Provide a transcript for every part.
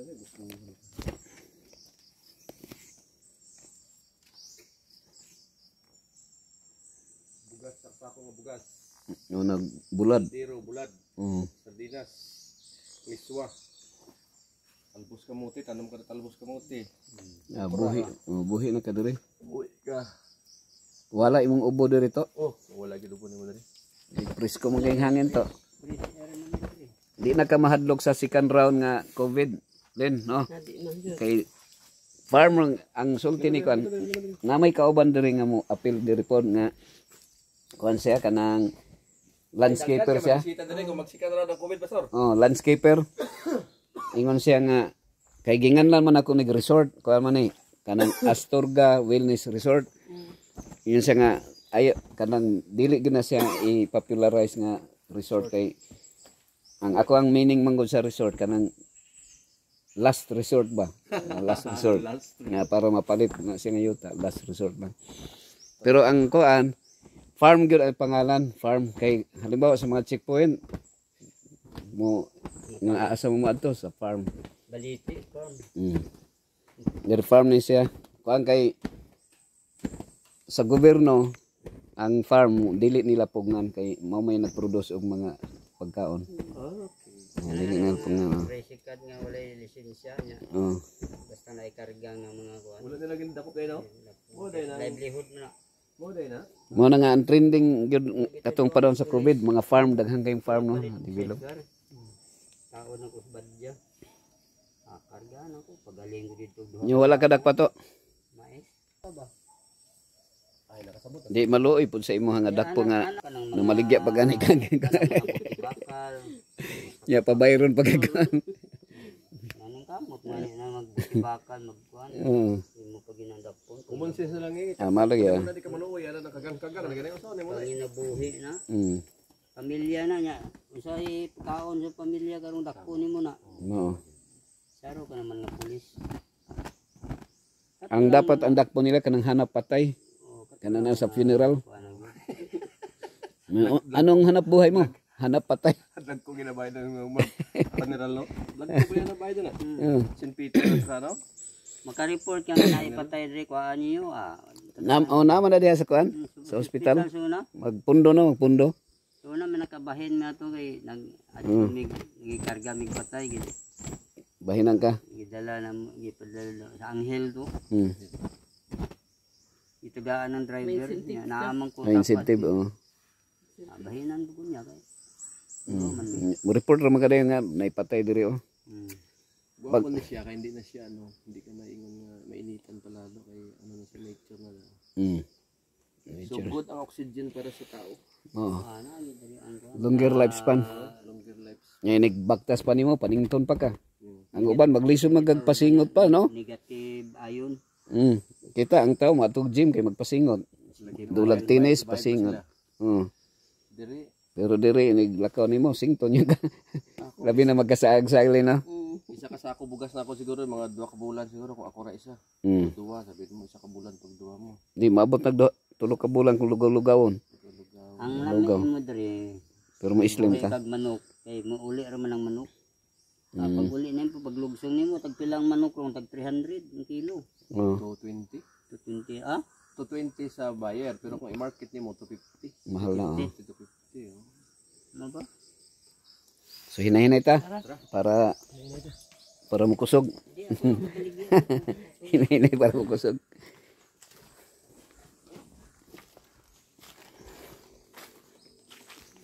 Bugas sa ako nga bugas. No nagbulad. Diro bulad. Sardinas. Miswa. Talbos kamote, tanom ka na talbos kamote. Buhi na ka diri. Buhi ka. Wala imong ubo diri to. Oh, wala gid ubo nimo diri. Presko man kay hangin to. Di na ka mahadlok sa second round nga COVID. Len, no? Kay farmer ang sulti ni kan nga may kauban diri nga mo appeal diri pod nga kuan siya kanang landscaper siya. Kita diri kung mag-second round ng COVID pastor. Oh, landscaper. Ingon siya nga kay ginganlan man ako nag-resort kuan man ni kanang Astorga Wellness Resort. Yun siya nga ayo kanang dili gina siya i-popularize nga resort kay ang ako ang meaning manggod sa resort kanang last resort ba? Last resort. Nga para mapalit na siya nga yuta, last resort ba. Pero ang kuan farm gyud ay pangalan, farm kay halimbawa sa mga checkpoint mo nga asa mo adto sa farm. Baliti farm. Dari farm ni siya. Kuan kay sa gobyerno ang farm dili nila pugnan kay mao may nagproduce og mga pagkaon. Dili nila pugnan. Resikad nga walay lisensya nya. Basta na ikarga nga mga kuan. Wala nila gid dako kay no. Livelihood na. Mo na nga ang trending gyud katong padon sa COVID mga farm daghang kay farm no develop. Tao na ko badya. Karga na ko pagaling ko dito duha. Nya wala ka dagpato. Mais. Ba? Ay nakasabot. Di maluoy pud sa imo nga dakpo nga na maligya pag ani ka. Bakal. Ya pabayron pag kan. Nanong kamot man na magbakal magkuan. Imo pag ginandakpon. Common sense lang eh. Malag ya. Wala di ka maluoy ana nakagang-kagang na ganay usaw nimo. Ginabuhi na. Pamilya na nya. Usahay kaon sa pamilya karong dakpo nimo na. No. Saro ka naman nga pulis. Ang dapat ang dakpo nila kanang hanap patay. Kanang sa funeral. Anong hanap buhay mo? Hanap patay. Lag ko ginabayad ng funeral no. Lag ko ginabayad na. St. Peter sa no. Maka-report ka na ipatay diri kuan niyo Naman na diha sa kuan sa ospital. Magpundo no, magpundo. So na may nakabahin na to kay gikarga mig patay gid. Bahinan ka. Gidala na gipadala sa anghel to. Itagaan ng driver niya naamang ko dapat. Incentive bahinan ko niya kay. Mo report ra man kada nga naipatay diri Wa mo ni siya kay hindi na siya hindi ka na ingon nga mainitan palalo kay na sa nature na. So good ang oxygen para sa tao. Longer lifespan. Longer lives. Ngay nagbaktas pa nimo panington pa ka. Ang uban maglisod magpasingot pa no. Negative ayon. Kita ang tao matug gym kay magpasingot. Dulag tinis pasingot. Diri. Pero diri naglakaw nimo sington yung labi na magkasaag-saag na. Isa ka sa ako bugas na ako siguro mga 2 ka bulan siguro kung ako ra isa. 2 sabi mo isa ka bulan pag 2 mo. Di maabot nag 3 ka bulan kung lugaw-lugawon. Ang lamin mo diri. Pero mo islim ka. Pag manok kay mauli ra man ang manok. Pag uli nimo pag lugsong nimo tag pilang manok rong tag 300 ang kilo. 220. 220 220 sa buyer pero kung i-market nimo 250. Mahal na 250. Ano ba? So hinahinay ta para mo kusog. Hinahinay para mo kusog.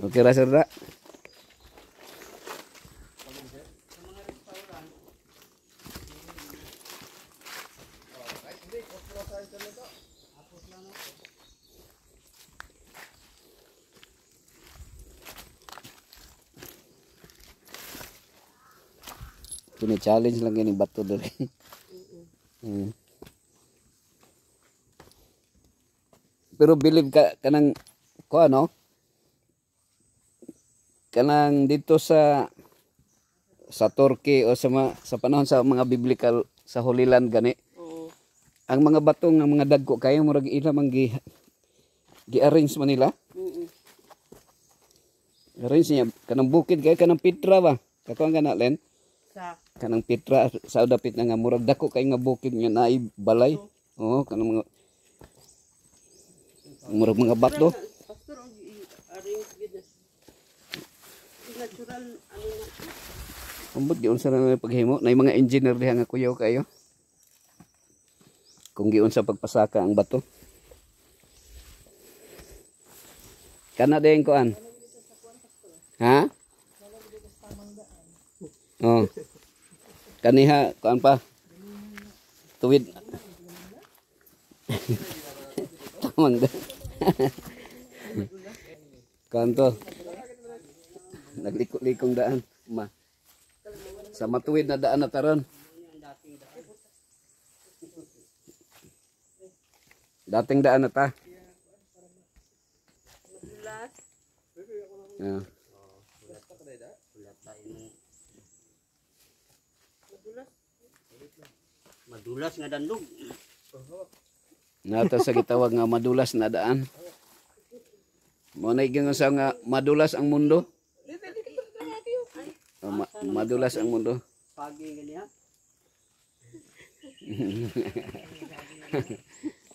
Okay ra sir da. Kini challenge lang gini bato dali. Pero believe ka kanang ko ano? Kanang dito sa Turkey o sa panahon sa mga biblical sa Holy Land gani. Ang mga bato ng mga dagko kaya murag ila man gi-arrange man nila. Arrange niya kanang bukid kay kanang Petra ba? Kakuan kana len. kanang Petra sa dapit na nga murag dako kay nga bukid nga naay balay. Oo, kanang mga murag mga bato. Pastor, ang arrange gid. Natural ano na. Ambot giun sa na paghimo, nay mga engineer diha nga kuyaw kayo. Kung giun sa pagpasaka ang bato. Kana din kuan. Ha? Oh. Kaniha kuan pa. Tuwid. Tamang da. Kanto. Nagliko-likong daan. Ma. Sa matuwid na daan na taron. Dating daan na ta. Yeah. Madulas nga dandog. Nata sa gitawag nga madulas na daan. Mo na sa nga madulas ang mundo. Madulas ang mundo. Pagi ganiya.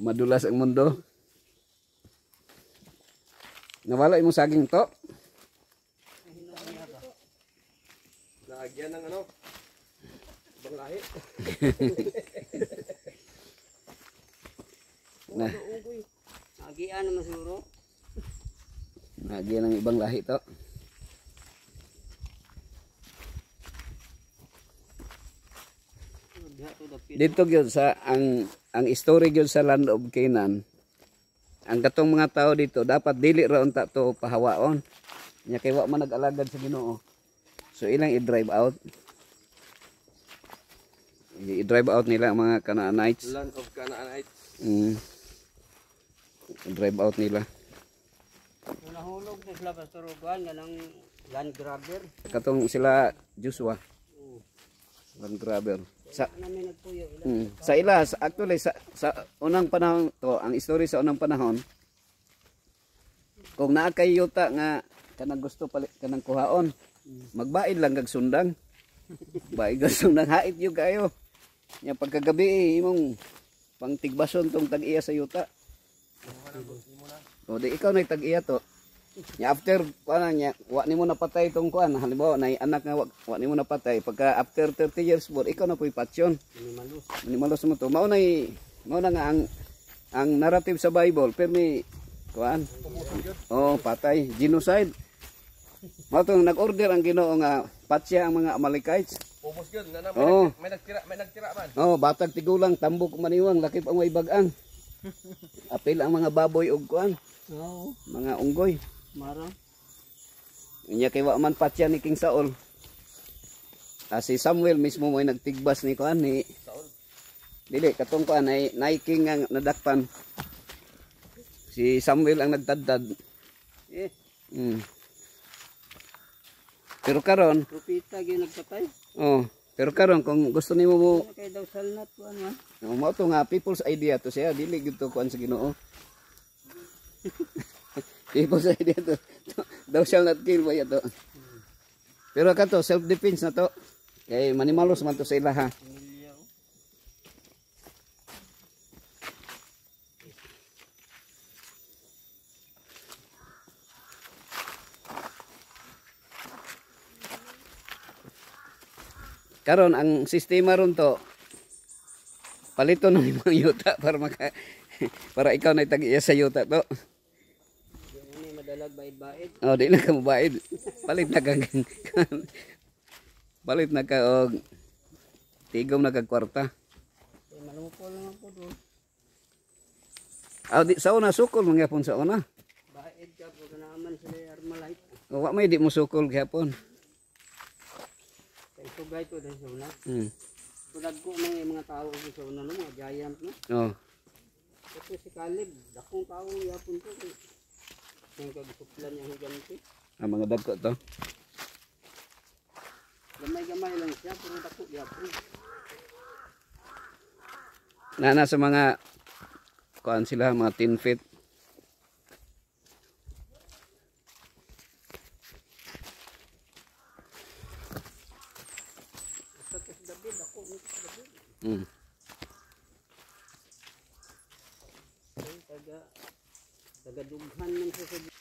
Madulas ang mundo. Nawala imong saging to. Naagyan ng ano? Ibang lahi. Na, Agian naman siguro. nagyan ng ibang lahi to. Dito gyud sa ang story gyud sa Land of Canaan. Ang katong mga tao dito dapat dili ra unta to pahawaon. Nya kay wa man nag-alagad sa Ginoo. So ilang i-drive out. I-drive out nila ang mga Canaanites. Land of Canaanites. I-drive out nila. Nahulog na sila Pastor Juan nga ng land grabber. Katong sila Joshua. Land grabber. Sa Namin nagpuyo ila. sa ila actually sa unang panahon to, ang story sa unang panahon, kung naa kay yuta nga kanang gusto palit kanang kuhaon, magbaid lang kag sundang. Baid kag sundang hait yo kayo. Nya pagkagabi imong pangtigbason tong tag-iya sa yuta. O di ikaw nay tag-iya to. Nya after paano nya wa nimo napatay tong kuan, halimbawa nay anak nga wa nimo napatay, pagka after 30 years more ikaw na puy patsyon. Manimalos mo to. Mao na nga ang narrative sa Bible pero may kuan. Oh, patay, genocide. Mao to nag-order ang Ginoo nga patsya ang mga Amalekites. Ubos yun. May nagtira man. Oh, batag tigulang tambok maniwang lakip ang way bag-ang. Apil ang mga baboy og kuan, Oo. mga unggoy. Mara. Inya kay wa man patya ni King Saul. Si Samuel mismo mo nagtigbas ni kuan ni Saul. Dili katong kuan ay king ang nadakpan. Si Samuel ang nagtadtad. Pero karon, Propeta gyud nagpatay. pero karon kung gusto nimo mo Kay daw salnat kuan man. mao to nga people's idea to siya, dili gyud to kuan sa Ginoo. People's idea to. Thou shall not kill ba to. Pero kato self defense na to. Kay manimalos man to sa ila ha. Karon ang sistema ron to palito ng imong yuta para ikaw na tag-iya sa yuta to. Ini madalag baid-baid. Oh, di na ka mabaid. Palit na ka palit na ka og tigom na kag kwarta. Kay manupol lang po do. Di sa una sukol mga pon sa una. Baid ka po naman sila Armalite. O wa may di mo sukol gyapon. Kay sugay to din sa una. Tulad ko ng mga tao sa una no, mga giant no. Oh. Ito si Caleb, dakong tao yapon to. Kung kagisuplan yung higante. Ang mga dagko to. Gamay-gamay lang siya, pero dako yapon. Na sa mga kuan sila mga 10 feet. Mm. Taga dughan man siya sa